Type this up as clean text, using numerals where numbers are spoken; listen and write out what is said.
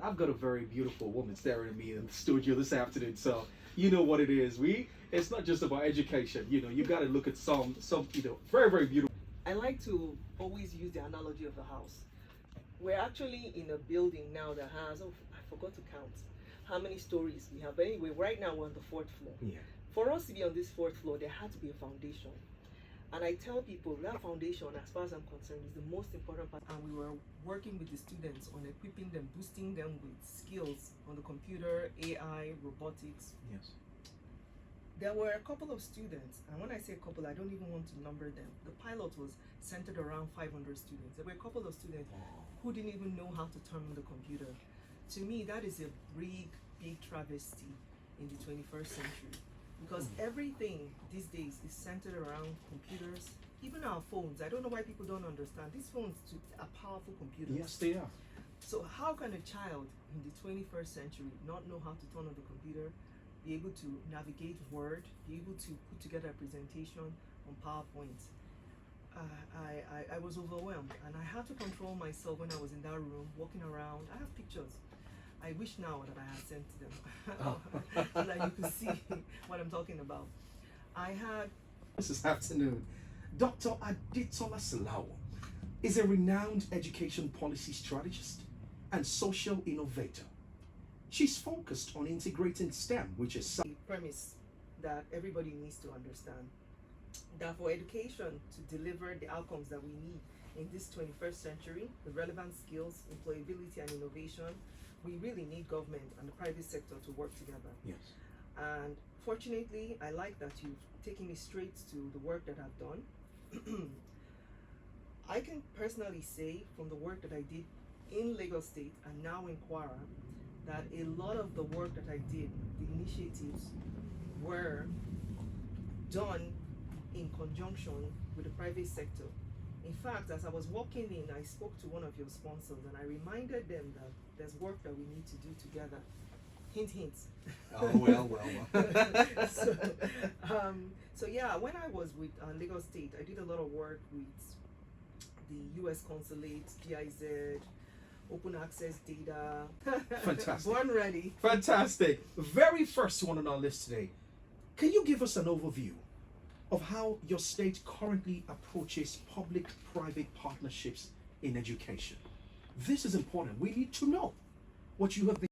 I've got a very beautiful woman staring at me in the studio this afternoon. So you know what it is. It's not just about education. You got to look at some very very beautiful. I like to always use the analogy of the house. We're actually in a building now that has, oh, I forgot to count how many stories we have. But anyway, right now we're on the fourth floor. Yeah. For us to be on this fourth floor, there had to be a foundation. And I tell people that foundation, as far as I'm concerned, is the most important part. And we were working with the students on equipping them, boosting them with skills on the computer, AI, robotics. Yes. There were a couple of students, and when I say a couple, I don't even want to number them. The pilot was centered around 500 students. There were a couple of students who didn't even know how to turn on the computer. To me, that is a big, big travesty in the 21st century. Because everything these days is centered around computers, even our phones. I don't know why people don't understand. These phones are powerful computers. Yes, they are. So how can a child in the 21st century not know how to turn on the computer, be able to navigate Word, be able to put together a presentation on PowerPoint? I was overwhelmed, and I had to control myself when I was in that room, walking around. I have pictures. I wish now that I had sent them so that you could see what I'm talking about. I had This afternoon, Dr. Adetola Salawo is a renowned education policy strategist and social innovator. She's focused on integrating STEM, which is a premise that everybody needs to understand. That for education to deliver the outcomes that we need in this 21st century, the relevant skills, employability, and innovation, we really need government and the private sector to work together. Yes. And fortunately, I like that you've taken me straight to the work that I've done. I can personally say from the work that I did in Lagos State and now in Kwara, that a lot of the work that I did, the initiatives, were done in conjunction with the private sector. In fact, as I was walking in, I spoke to one of your sponsors and I reminded them that there's work that we need to do together. Hint, hint. Oh, well. So yeah, when I was with Lagos State, I did a lot of work with the US Consulate, GIZ, open access data. Fantastic. Born ready. Fantastic. Very first one on our list today. Can you give us an overview of how your state currently approaches public-private partnerships in education? This is important. We need to know what you have been